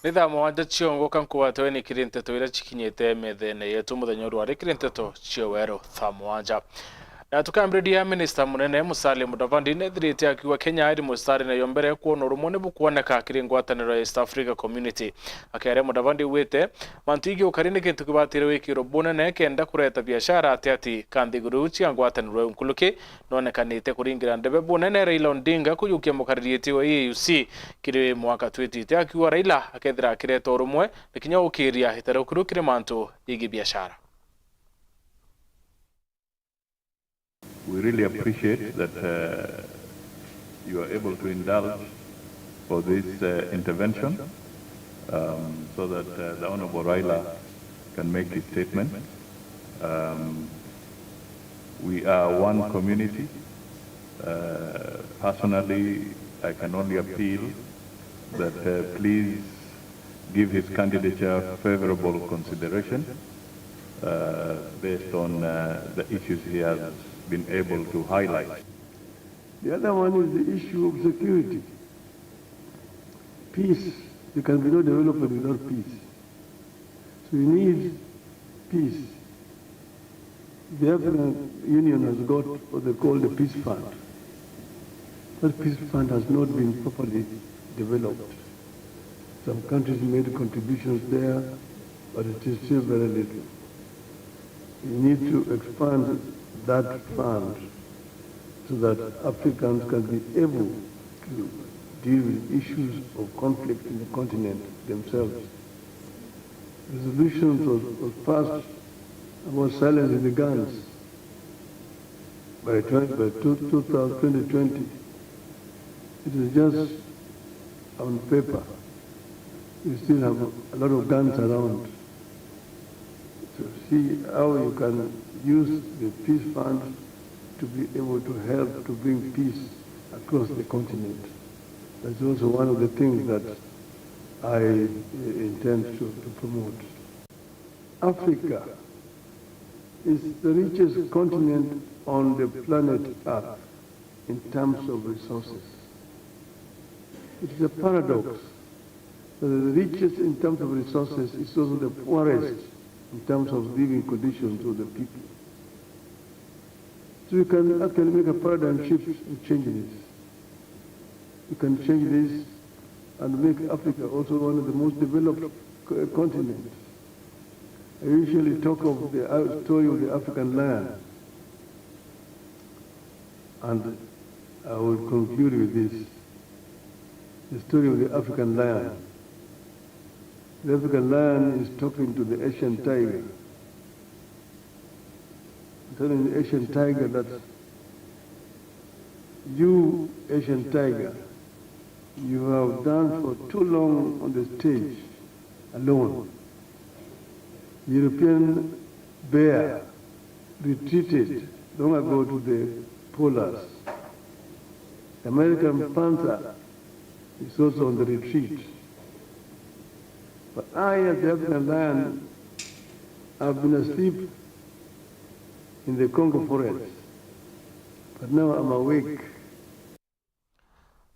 Nitha mwanja chiongo kankuwa tweni kirinteto ira chikinyete methene yetu muthenyo rwa kirinteto chio wero thamwanja. Na tukambredia Minister munene Musalia Mudavadi nethirite akiwa Kenya iri mustari na yombere kuona rumone bukuoneka kiri ngwataniro ya East Africa Community. Akere Mudavadi wite mantigi ukarine kintu kibatire wikiro bunene kenda kureta biashara ati kanthiguru cia ngwataniro nkuluki nonekanite kuringira ndebe bunene Raila Odinga kuyukia mukaririeti wa EAC kiri mwaka twitite akiwa Raila akethira kireta urumwe nikinya ukiria hitarukuru kiri mantu igi biashara. We really appreciate that you are able to indulge for this intervention so that the Honorable Raila can make his statement. We are one community. Personally, I can only appeal that please give his candidature favorable consideration based on the issues he has been able to highlight. The other one is the issue of security. Peace. There can be no development without peace. So we need peace. The African Union has got what they call the Peace Fund. That Peace Fund has not been properly developed. Some countries made contributions there, but it is still very little. We need to expand that fund so that Africans can be able to deal with issues of conflict in the continent themselves. Resolutions was passed about silencing the guns by 2020. It is just on paper. We still have a lot of guns around. So see how you can use the peace fund to be able to help to bring peace across the continent. That's also one of the things that I intend to promote. Africa is the richest continent on the planet Earth in terms of resources. It is a paradox that the richest in terms of resources is also the poorest in terms of living conditions of the people. So we can actually make a paradigm shift and change this. We can change this and make Africa also one of the most developed continents. I usually talk of the story of the African lion. And I will conclude with this. The story of the African lion. The African lion is talking to the Asian tiger. Telling the Asian tiger that you, Asian tiger, you have done for too long on the stage alone. The European bear retreated long ago to the polars. The American panther is also on the retreat. But I, as the African lion, have been asleep in the Congo forest. But now I'm awake.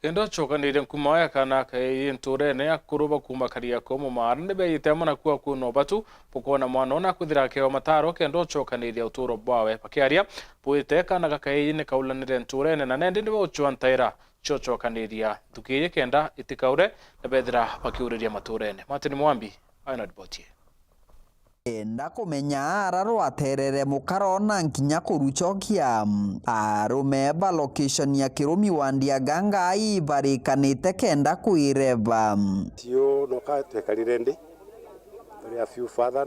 Kendo chokanire kumaya kana kai nturene akuruba kumakaria ko mu marne be itemana kuwa kuno batu pokona mwanona kuthira ke mataro kendo chokanire uturo bwawe pakiaria puite kana kai ne kaulanire nturene na nende ndibo chuantaira chochokaniria tukiye kenda itikaure na bedra pakiuriria maturene Martin Mwambi aina dibotie enda kumenya araro aterere mukarona nkinya kuruchokia arumeba location ya Kirumi wandia ganga ibarikanite kenda kuireba tio noka twekarire ndi turi a few father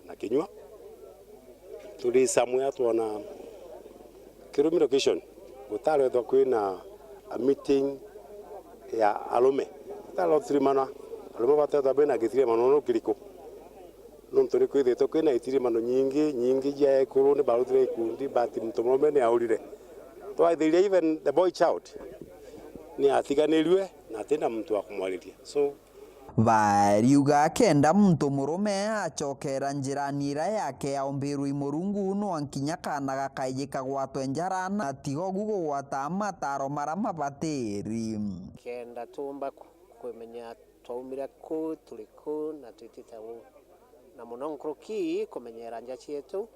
na kinywa turi samwe tuona Kirumi location gutaro tho kwina a meeting ya alume talo thirimana alume batata bena githire manono kiriko nonto riko ithito kwina itirimano nyingi ya ekuru ni baruthire ikundi bati mtomome ni aurire twaithiria even the boy child ni athiganirwe na tena mtu akumwariria so variuga kenda muntu murume achokera njiranira yake ya ombiru imurungu no ankinya kana gakaijika gwatwe njarana tigo gugo gwata mataro marama bateri kenda tumba kwemenya twaumire ku tuli ku na twitite u na muno nkuruki kumenyera nja cietu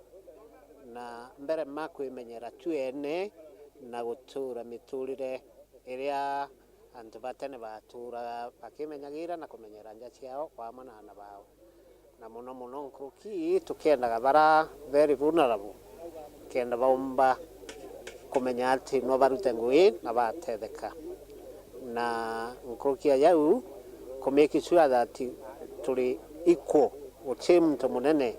na mbere makwimenyera twene na gutura miturire iria antu batene batura bakimenyagira na kumenyera nja ciao kwamana na bao na muno nkuruki tukiendaga bara very vulnerable kenda baumba kumenya ati no barute ngui na batetheka na nkuruki yau kumeki sure that tuli equal uchimto munene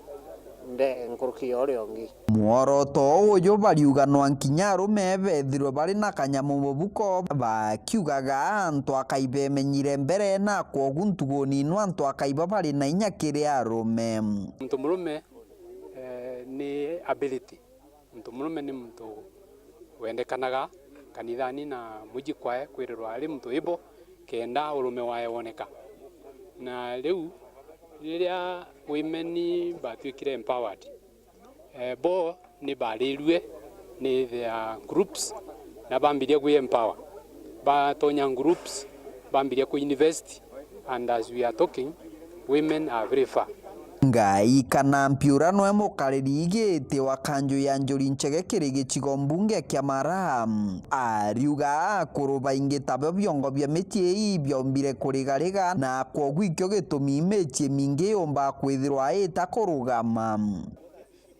nde nkuruki yore ongi muoroto uyu bariuga no nkinya arume bethirwe bari na kanyamu mubuko bakiugaga antu akaibemenyire mbere na kwogu ntuguni no antu akaiba bari na inya kiri arume mtu murume ni ability mtu murume ni mtu wendekanaga kanithani na muji kwae kwirirwa ari mtu ibo kenda urume wae woneka na riu riria women batuikire empowered bo ni barirwe ni their groups na bambirie ku empower batonya groups bambirie ku invest and as we are talking women are very far ngai kana mpiura no emukariri igite wa kanjo ya njuri nchege kiri gicigo mbunge kia Mara ariuga kuruba ingitabo byongo bya metie ibyombire kurigariga na kwogu ikyo gitumi metie mingi yomba kwithirwa itakurugama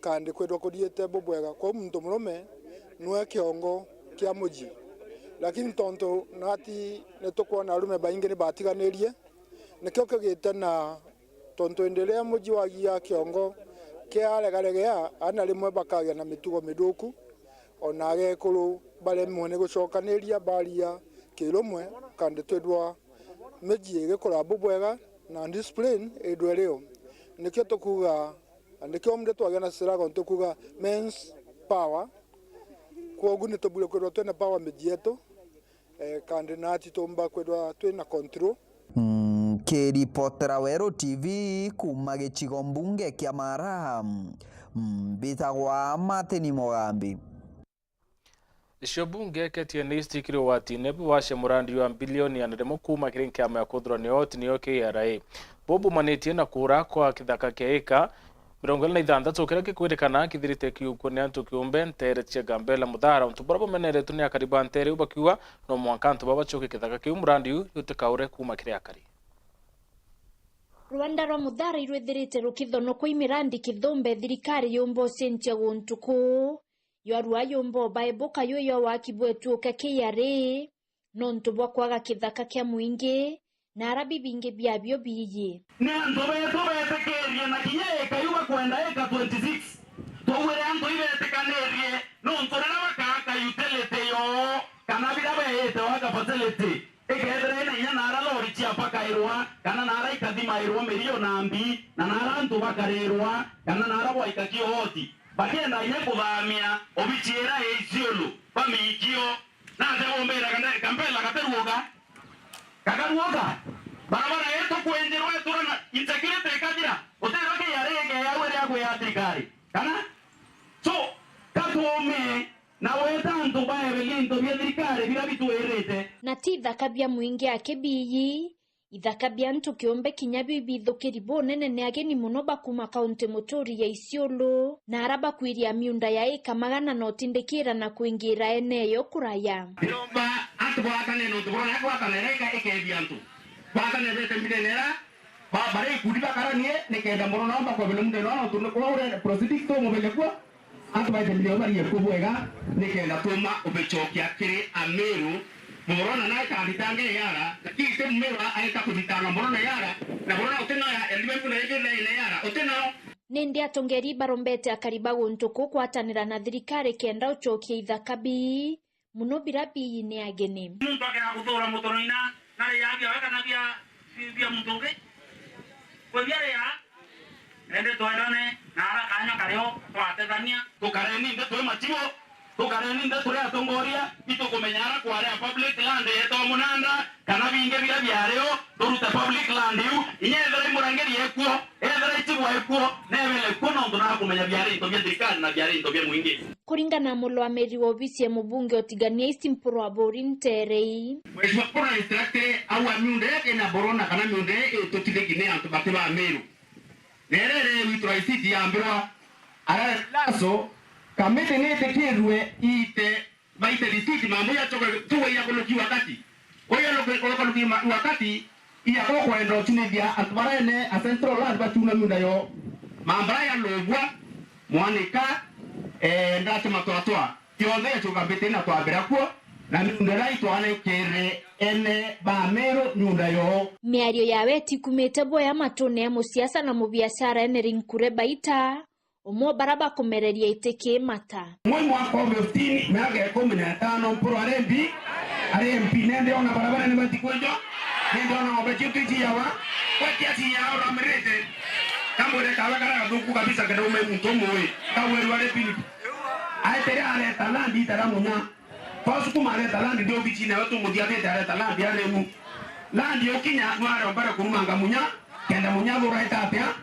kandi kwedwa kodiete bobwega kwa muntu murume nwe kiongo kia muji lakini tonto nati netukona arume baingi ni batiganirie nikyo kigite na tonto endelea muji wagia kiongo kia regaregea ana rimwe bakagia na mitugo miduku onage kuru bare mwene gucokaniria baria kirumwe kandi twedwa meji igikora bobwega na discipline edwereo nikyo tukuga andikyo mde twagia na sirago tukuga men's power kwogu ni tobule kwedwa twena power meji yetu kandi nati tomba kwedwa twena control kiripotera Wero TV kuma gicigo mbunge kia Mara mbitagwa Martin Mugambi icio bunge ketie ni stikiri watine bwashe murandi wa bilioni ya ndemo kuma kirinki ya kuthura ni oti ni KRA bobu manetie na kura kwa kithaka keika 26 kira kikwirikana kithirite kiuko ni antu kiumbe ntere cia Gambela muthara untu barabo menere tuni akariba ntere ubakiwa no mwankantu baba choke kithaka kiu murandi yu utikaure kuma kiria akari Rwanda rwa muthara irwethirite rukithono kwa imirandi kithombe thirikari yombo sentia guntuku yorua yombo baiboka yoyo wakibwetu KRA nontu bwa kwaga kithaka kia muingi na arabi bingi byabyo biyi na ndobetekerie na kiye kayuba kwenda eka 26 towere anto ibetekenerie nontu rera bakaka utility yo kana birabe waka facility ikethre na inya nara lori cia pakairwa kana nara ikathima irwa mirio nambi na nara antu bakarirwa kana nara boika kiohoti bakenda inya kuthamia obichiera eisiolo bamikio na tegombera kana Gambela kagaruoga barabara yetu kwenjerwa turana insecurity kajira utero ke yarege yawe yako ya atrikari kana so katome na weta antu bae belinto bya atrikari bila bitu erete na ti thaka bya muingi akebiyi ithaka bya ntu kiombe kinyabi bithukiri bonene ne ageni muno bakuma kaunti motori ya Isiolo na araba kwiria miunda ya eka magana notindikira na kuingira eneyo kuraya iromba atu bakane no tubona kwa kanereka ekebya ntu bakane bete midenera bare kudiba karanie nekenda moro namba kwa bele munde no tunne kwa ure proceeding to mo bele kwa atu baite milio bari kubwega nekenda tuma obechokia kiri Ameru Morona na kanditange yara kite mmera aita kuditanga morona yara na morona utena ya elimu na yele yara utena nindi atongeri barombete akariba guntuku kwatanira na thirikari kenda uchokia ithakabi muno birabi ni ageni muntu akira kuthora mutoroina na yabya wakana bya mutonge kwa byare ya ende toendane na ara kanya kareo twatethania tukareni ndo twe machibo tukareni ndo turi atongoria itukumenyara kwa area public land yeto munanda kana binge bya byareo turuta public land yu inyethera imurangeri yekuo ethera ichibwa yekuo nebele kuno ndo na kumenya byarento bya thirikari na byarento bya mwingi. Kuringana na mulwamiri wa ofisi ya mbunge otigania Isimpuro Abori Nterei, Mheshimiwa Pora instructor au amiunde yake na borona kana miunde totilegine antu bateba Meru. Nerere witwa isiti ambira ara laso kamete ne tekirwe ite baite disiti mamuya choka tuwe ya koloki wakati. Oya koloki wakati iya kwa ndo tunivya atbarene a central land batuna miunda yo. Mambara ya lobwa mwanika ndate matwatwa. Yonde ya choka bete na twabira kwa na miunda itwane kere ene ba Meru miunda yo. miario yawe tikumete boya matone ya musiasa na mubiashara ene rinkure baita omo baraba kumereria iteke mata. Mwe mwaka wa 15 miaka 15 mpuro RMP nende ona barabara ni matikwejo nende ona obechitu chiyawa kwa kiasi yao ramirete kamore kawa kana duku kabisa kada ume mtomo we kaweru wale Philip aitere ale talandi taramunya pasu kumare talandi ndio bichina watu mudiate tare talandi ale mu landi okinya nware ombara kurumanga munya kenda munya bora itapya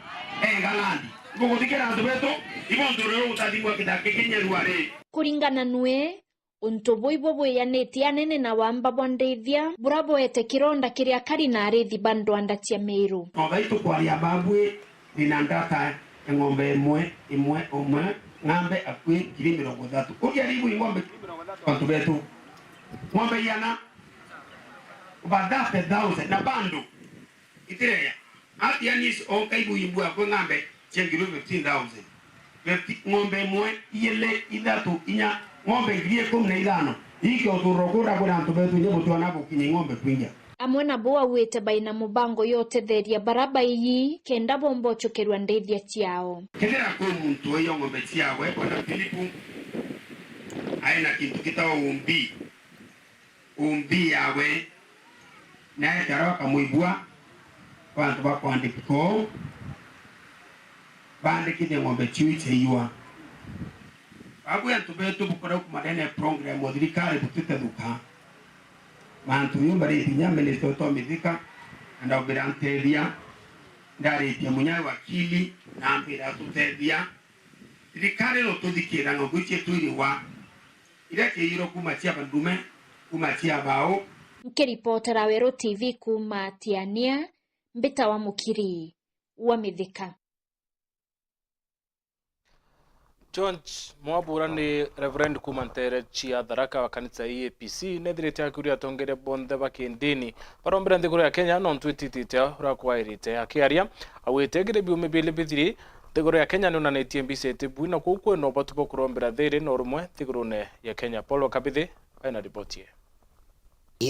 galandi gogo dikera ndobeto ibondoro utadimwa kidake kenyeruare. Kuringana nue untobo ibobo yanetia nene na wamba bondethia burabo ete kironda kiria kari na arithi bando andatia Meru. Ngaitu kwa ya babwe ninandata ngombe imwe ngambe akwe kiri 30. Uria ribu ngombe kwantu betu. Ngombe yana badate 1000 na bando. Itireya. Ati yanis o kaibu ibu akwe ngambe chengiru 15000. Ngombe mwe yele idatu inya ngombe ngiye 15 ikyo turokura kuna ntubetu nyebo tuana bukinye ngombe kwinja amwe na boa wete baina mubango yote theria baraba iyi kenda bombo chokerwa ndethia ciao kedera ko muntu eyo ngombe ciawe kwa Filipu aina kintu kitao umbi yawe naye taraka muibua kwantu bakwandiko bandikide ngombe chiwiche yiwa abu ya tubetu bukora kumadene program odrikare butete duka mantu yumbare tinya minister to midika anda oberantelia ndare tia munya wakili na ambira tutedia dirikare lo tudikira ngoguche tuiriwa ile ke yiro kumachia bandume kumachia bao mkiripotera Wero TV kuma Tiania Mbita wa Mukiri wa Mithika. George Mwabura ni Reverend Kumantere chia Tharaka wa kanisa EAPC nethirite akuria tongere bonthe bakindini barombera nthiguru ya Kenya no ntwititite rakwairite akiaria awitegere biume bile bithiri nthiguru ya Kenya nunanitie mbicete bwina kuko no batuko kurombera thiri no rumwe nthigurune ya Kenya. Paulo Kabithi aina ripotie.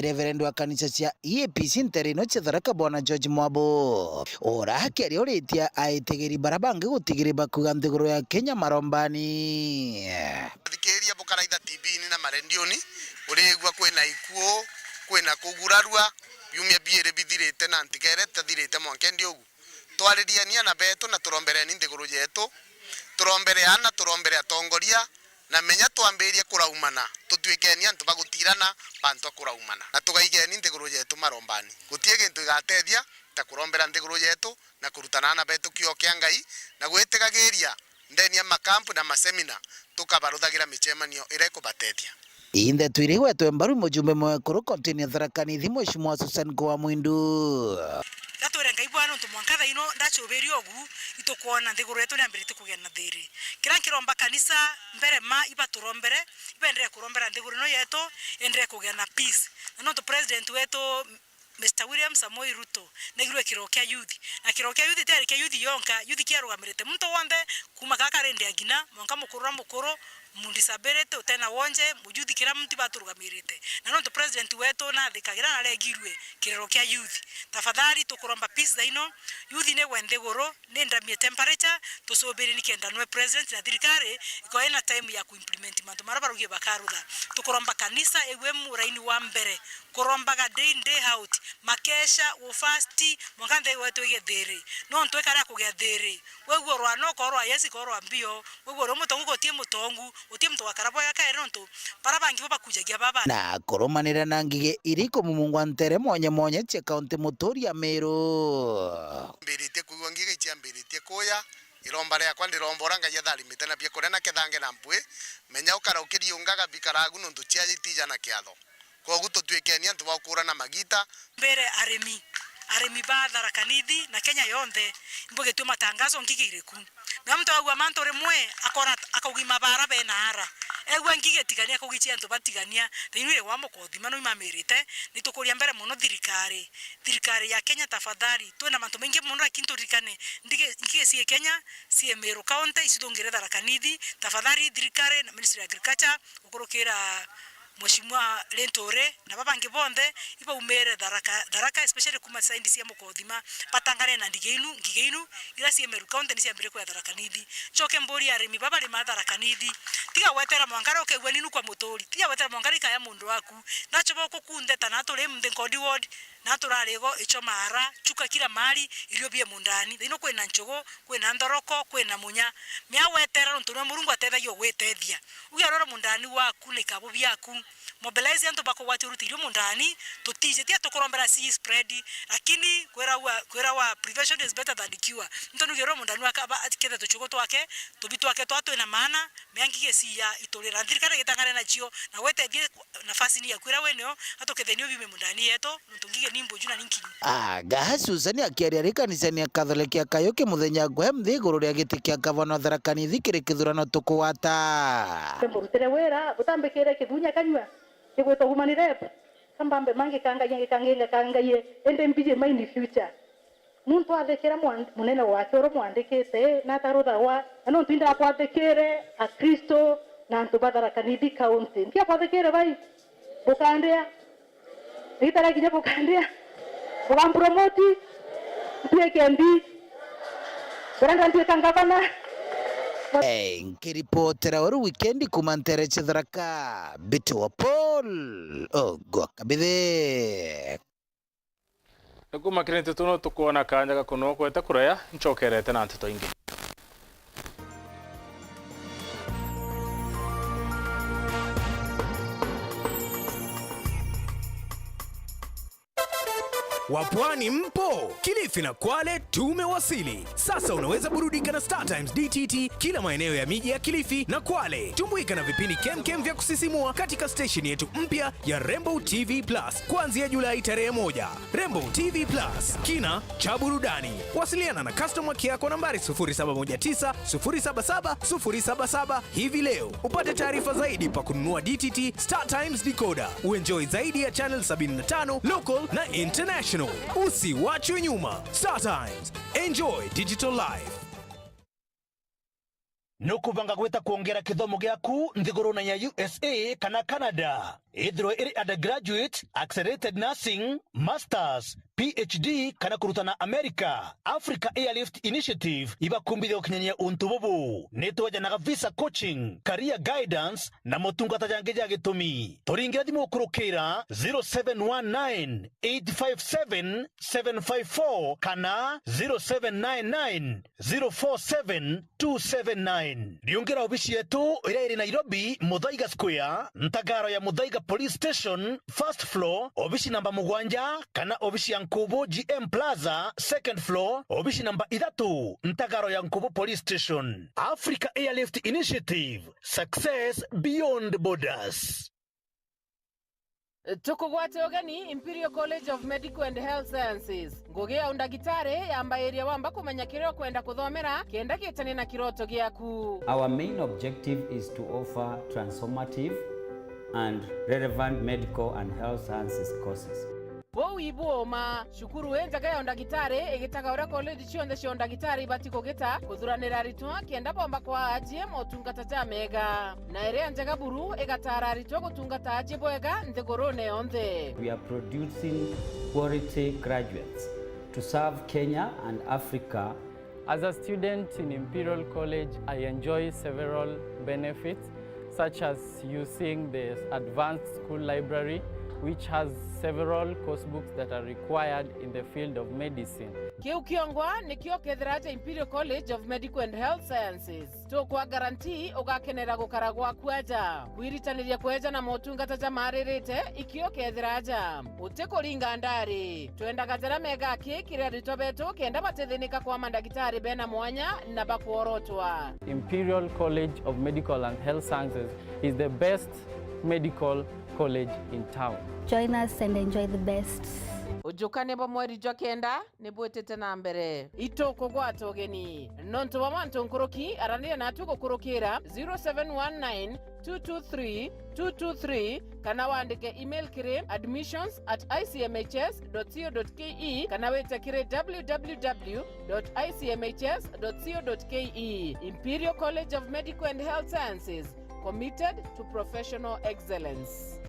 Reverend wa kanisa cia EAPC nterino cia Tharaka bwana George Mwabo ora hakeri oritia aitegeri barabange gutigiri bakuga nthiguru ya Kenya marombani thikeria bukaraitha TV ni na marendioni urigwa kwina ikuo kwina kugurarua yumia biere bithirite na ntigere tathirite mwankendi ugu twariria ni ana betu na turombere ni nthiguru yetu turombere ana turombere atongoria na menya twambirie kuraumana tutwikeni antu bagutirana bantu kuraumana na tugaigeni nthiguru yetu marombani gutie gintu igatethia ta kurombera nthiguru yetu na kurutana na betu kio kia Ngai na gwitigagiria ndeni ya makampu na masemina tukabaruthagira michemanio ireko batethia inde twirigwe twembaru mujumbe mwekuru kontini Tharaka ni thimo Mheshimiwa Susan kwa Mwindu Gatore Ngai bwana ntu mwankatha ino ndachoberi ogu itukuona nthiguru yetu niambirite kugena thiri kira kiromba kanisa mbere ma ibaturombere ibendere kurombera nthiguru no yetu endere kugena peace no to president wetu Mr. William Samoei Ruto negirwe kirokia youth na kirokia youth teri ke youth yonka youth kiarugamirite muntu wonde kuma kakarende agina mwanka mukuru mundisabirete utena wonje mujuthi kira mtu baturugamirite na no to president wetu na thikagira na regirwe kirokia youth tafadhali tukuromba peace daino youth ne wendegoro nendamie temperature tusobiri nikenda no president na thirikari iko ina time ya kuimplement mantu marabarugie bakarutha tukuromba kanisa ewe muraini wa mbere kuromba ga day out makesha ufasti mwakande wetu igethiri no ntwekara kugethiri weguo rwano korwa yesi korwa mbio weguo romutongu gotie mutongu utie mtu wakarabo yakaero ntu parabangi bakujagia baba na koromanira na ngige iriko mumungwa ntere monye cia kaunti Muturia Meru mbirite kuigwa ngige cia mbirite kuya iromba riakwa ndirombora ngai atharimite na pia kuria na kethange na mpwi menya ukaraukiri ungaga bikaragu nundu cianyitija na kiatho kogu tutwikenia antu bakura na magita mbere aremi ba Tharaka Nithi na Kenya yonthe mboge tu matangazo ngigiriku na mtu agwa manto remwe akora akaugima bara bena ara egwa ngigetigania kugichia antu batigania thiinire wa mukothima no imamirite nitukuria mbere muno thirikari ya Kenya tafadhali twena mantu mengi muno akintu rikane ndige sie Kenya sie Meru County isitongere Tharaka Nithi tafadhali thirikari na Ministry of Agriculture ukurukira Mheshimiwa Lentore na babange bonde iba umere Tharaka especially kuma saindi cia mukothima patangane na ngigeinu ira cia Meru County ni cia mbere kwa Tharaka Nithi choke mbori arimi baba ri ma Tharaka Nithi tiga wetera mwangara ukegwe ninu kwa mutori tiga wetera mwangara ikaya mundu waku nacho boko kunde tanatore mde kodi ward naturarego ichomara chuka kila mali ilio bie mundani thino kwena nchogo kwena ndoroko kwena munya mea wetera ntu no murungu atethayo gwetethia uyarora mundani waku ne kabo byaku mobilize antu bako wati rutirio mundani tutije tia tukorombera si spread lakini kwera wa prevention is better than cure ntonu gero mundani wakaba atiketha tuchugo twake tubitu wake twatu ina maana meangige si ya itolera thirikari gitangare na chio na wetethie nafasi ni ya kwera weneo atokethenio bime mundani yeto ntungige nimbo juna ninkini Gaha Susan akiaria ri kanisani ya Katholiki ya Kayuki muthenya gwe mthi iguru ria giti kia gavana Tharaka Nithi kiri kithurano tukuwata temburutere wera utambikire kithunya kanywa igwito human rep kambambe mange kangaye ende mbije mind future muntu athekera munene wake oro mwandikite na tarutha wa no twinda kwathekere a Kristo na antu ba Tharaka Nithi county ndia kwathekere bai bukandia itara kinya bukandia bukan promoti dia kendi beranga dia kangavana nkiripotera oru weekend kumantere Tharaka Bitu wa Paul Ogwakabithe kuma kirente tuno tukuona kanya gakuno kweta kuraya nchokerete na nteto ingi Wapwani mpo, Kilifi na Kwale tumewasili. Sasa unaweza burudika na Star Times DTT kila maeneo ya miji ya Kilifi na Kwale. Tumbuika na vipindi kemkem vya kusisimua katika station yetu mpya ya Rainbow TV Plus kuanzia Julai tarehe 1. Rainbow TV Plus, kina cha burudani. Wasiliana na customer care kwa nambari 0719 077 077 hivi leo. Upate taarifa zaidi pa kununua DTT Star Times decoder. Uenjoy zaidi ya channel 75 local na international. Usiwachwe nyuma. Star Times. Enjoy digital life. Nukubanga gweta kuongera kithomo gyaku nthiguruna ya USA kana Canada. Ithiro iri undergraduate, accelerated nursing, masters, PhD kana kurutana America. Africa Airlift Initiative ibakumbithia ukinyania untu bubu. Nitwajanaga visa coaching, career guidance na motungata jange ja gitumi. Turingira thimu kurukira 0719 857 754 kana 0799 047 279. Riongera obishi yetu ira iri Nairobi, Muthaiga Square, Ntagaro ya Muthaiga Police Station, first floor, obishi namba 7 kana obishi ya Nkubu GM Plaza, second floor, obishi namba 3, Ntagaro ya Nkubu Police Station. Africa Airlift Initiative, success beyond borders. Tukugwate ogani Imperial College of Medical and Health Sciences. Ngugi ya undagitare yambairia wamba kumenya kiriro kwenda kuthomera kenda kitane na kiroto giaku. Our main objective is to offer transformative and relevant medical and health sciences courses. Bo ibuoma shukuru enjaga ya undagitare egitaga ura college chionde cia undagitare ibati kugita kuthuranira ritwa kenda bomba kwa ajie motungata ja mega na ere enjaga buru egatara ritwa gutungata ajie boega nthigurune yonthe. We are producing quality graduates to serve Kenya and Africa. As a student in Imperial College, I enjoy several benefits such as using the advanced school library, which has several course books that are required in the field of medicine. Kiu kiongwa ni kio kethiraja Imperial College of Medical and Health Sciences. To kwa guarantee ugakenera gukaragwa kwaja. Kwiritaniria kweja na motungata ja maririte ikio kethiraja. Utekuringa ndari. Twenda gatera mega kiria ritobeto kenda batethinika kwa mandagitari bena mwanya na bakuorotwa. Imperial College of Medical and Health Sciences is the best medical college in town. Join us and enjoy the best. Ujukane bo mweri jwa kenda nebwetete na mbere itoko gwato geni nonto wa manto nkoroki aranira natu gukurukira 0719 223 223 kana wandike email kire admissions@icmhs.co.ke kana weta kire www.icmhs.co.ke. Imperial College of Medical and Health Sciences, committed to professional excellence.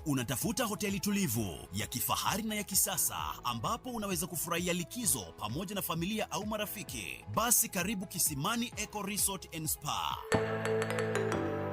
Unatafuta hoteli tulivu ya kifahari na ya kisasa ambapo unaweza kufurahia likizo pamoja na familia au marafiki? Basi karibu Kisimani Eco Resort and Spa.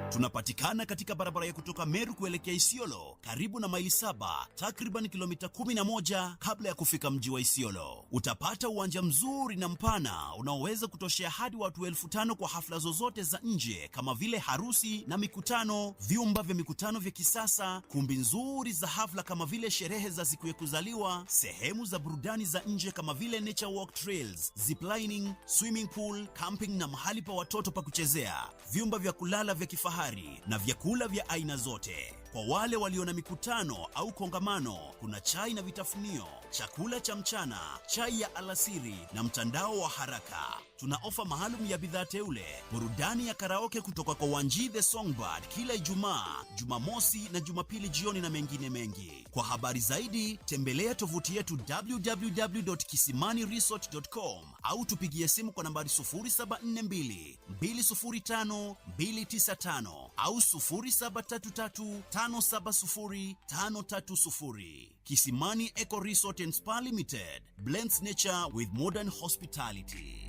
Tunapatikana katika barabara ya kutoka Meru kuelekea Isiolo, karibu na maili 7, takriban kilomita 11 kabla ya kufika mji wa Isiolo. Utapata uwanja mzuri na mpana unaoweza kutoshea hadi watu 5,000 kwa hafla zozote za nje kama vile harusi na mikutano, vyumba vya mikutano vya kisasa, kumbi nzuri za hafla kama vile sherehe za siku ya kuzaliwa, sehemu za burudani za nje kama vile nature walk trails, ziplining, swimming pool, camping na mahali pa watoto pa kuchezea, vyumba vya kulala vya kifahari na vyakula vya aina zote. Kwa wale walio na mikutano au kongamano, kuna chai na vitafunio, chakula cha mchana, chai ya alasiri na mtandao wa haraka. Tuna ofa maalum ya bidhaa teule, burudani ya karaoke kutoka kwa Wanji the Songbird kila Ijumaa, Jumamosi na Jumapili jioni na mengine mengi. Kwa habari zaidi, tembelea tovuti yetu www.kisimaniresort.com au tupigie simu kwa nambari 0742 205 295 au 0733 570 530. Kisimani Eco Resort and Spa Limited blends nature with modern hospitality.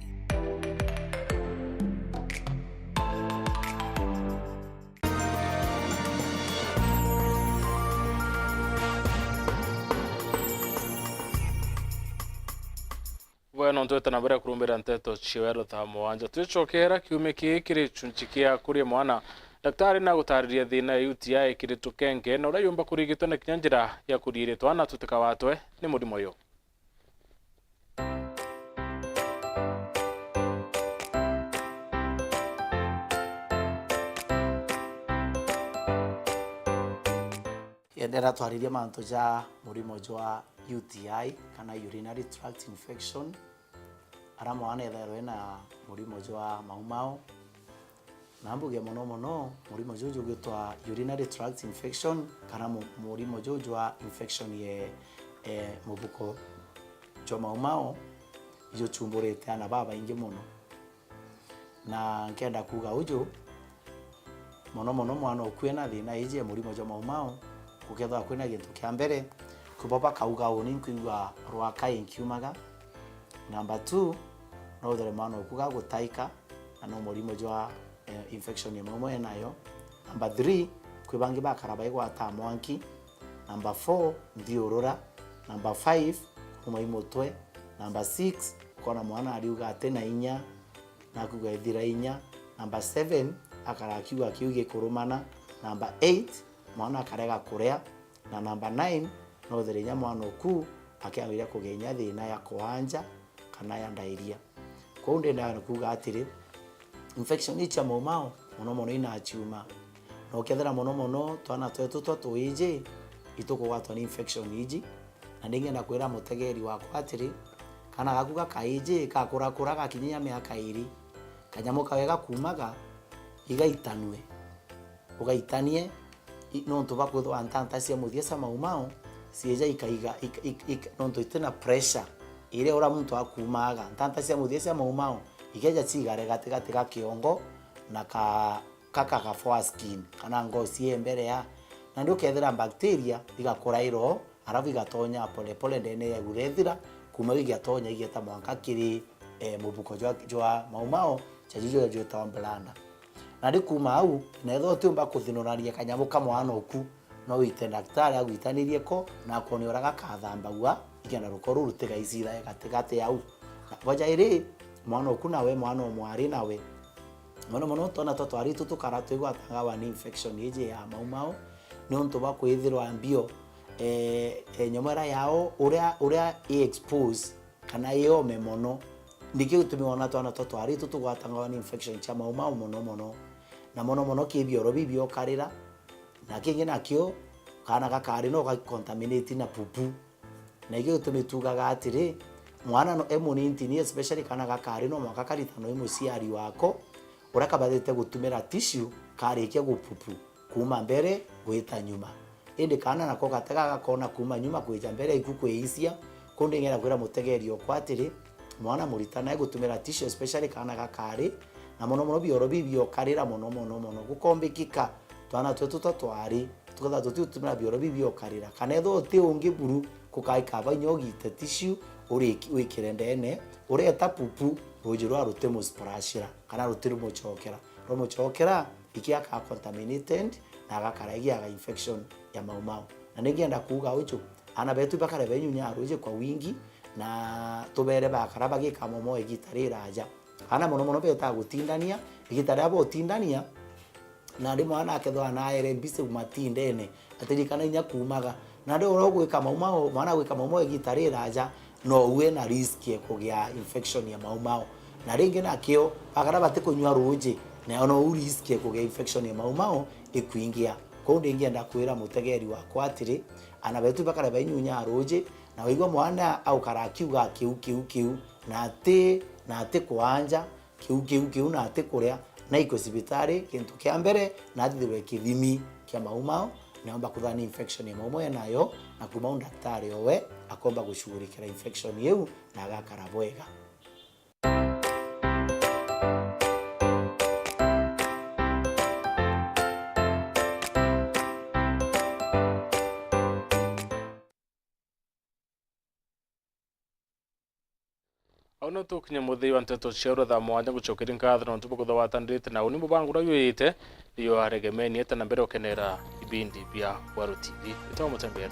Bueno, ntweta na mbere kurumbira nteto chiwero thamo wanja twicokera kiume kikiri chunchikia kuri mwana daktari na gutariria thina ya UTI kiri tukenge na urayumba kurigitwo na kinyanjira ya kuriritwa na tuteka watwe ni murimo yo. Yendera twaririe manto ja murimo jwa UTI kana urinary tract infection ara mwana etherwe na murimo jwa maumao nambuge mono murimo jojo gwitwa urinary tract infection kana murimo jwa infection ye mubuko jwa maumao ijo chumburete ana baba inge muno na nkenda kuga ujo mono mwana okwena thina ije murimo jwa maumao kukethwa kwina gintu kia mbere kuboba kauga uni nkuigua rwaka inkiumaga. Number 2 no uthere mwana okuga gutaika na no murimo jwa infection ya maumo enayo. Number 3 kwibangi bakaraba igwata mwanki. Number 4 ndiurura. Number 5 kumaimotwe. Number 6 kona mwana ariuga atena inya na kugwa ithira inya. Number 7 akarakiuga kiuge kurumana. Number 8 mwana akarega kurea. Na number 9 no therinya mwana oku akiambira kugenya thina ya kuanja kana ya ndairia. Kwa unde na kuga atiri infection icha maumao muno muno ina chuma no kethera muno twana twetu twije itukugwatwa ni infection iji na ninge na kwira mutegeri wakwa atiri kana gakuga kaije kakura gakinya miaka 2 kanyamuka wega kumaga igaitanwe ugaitanie no ntuba kwithwa antanta cia muthiesa maumao sieja ikaiga no ntuitena pressure ile ora muntu akumaga ntanta cia muthiesa maumao ikeja cigare gatigati ga kiongo na kaka foreskin kana ngozi embere ya na ndio kethira bacteria igakora iro arabu igatonya pole ndene ya gurethira kuma igatonya igeta mwanka kiri mubuko jwa maumao chajijo jwa tamblanda na ndi kuma au na etho tumba kuthinoraria kanyamu kamwana oku no wite daktari agwitanirie ko na koni oraga kathambagwa igenda rukoru rutega icira gatigate au boja iri mwana oku nawe mwana omwari nawe mono tona twari tutukara twigwatanga wa ni infection ije ya maumao ni onto ba kwithirwa mbio nyomera yao uria expose kana yo memono ndike utumiona twana twari tutugwatanga wa ni infection cha maumao mono na mono kibio bibio karira na kingi nakio kana gakari no ga contaminate na pupu na igyo tumituga gatire mwana no emuninti ni especially kana gakari no mwaka karitano imuciari wako urakabathite gutumira tissue karikia gupupu kuma mbere gwita nyuma indi kana nako gatega gakona kuma nyuma kwija mbere ikukweisia kundi ngera kwira mutegeri okwatiri mwana muritana gutumira tissue especially kana gakari na mono bibio karira mono gukombikika twana twetu twari tukatha tutumira bibio karira kana etho ti ungi buru kukaika banyogite tissue uri wikirendene ureta pupu rujirwa rutemo sprashira kana rutiro mochokera ikiaka contaminated na gakaragia ga infection ya maumao na ningienda kuga ucho ana betu bakare benyunya ruje kwa wingi na tubere bakara bagika momo igitarira aja ana mono beta gutindania igitara abo tindania na ndi mwana akethwa na ere bise umatindene atirikana inya kumaga na ndi urogwika maumao mwana gwika momo igitarira aja no uwe na risk ya kugia infection ya maumao na ringi nakio bakara bate kunywa ruje na no risk ya kugia infection ya maumao ikuingia ko ndingi enda kwira mutegeri wakwa atiri ana betu bakara banyunya ruje na wigo mwana au karakiuga kiu na ate kuanja kiu na ate kuria na iko sibitari kintu kia mbere na thirwe kithimi kia maumao naomba kuthani infection ya maumao nayo na kuma daktari owe akomba gushughulikia infection yeu na agakara bwega. Ono tukinya muthii wa nteto ciaura thaa mwanya gucokeria ngatho na ntubu kutha watandite na uni mubangura yuyite iyo aregemeni eta na mbere ukenera ibindi bya Waru TV itawa mutembea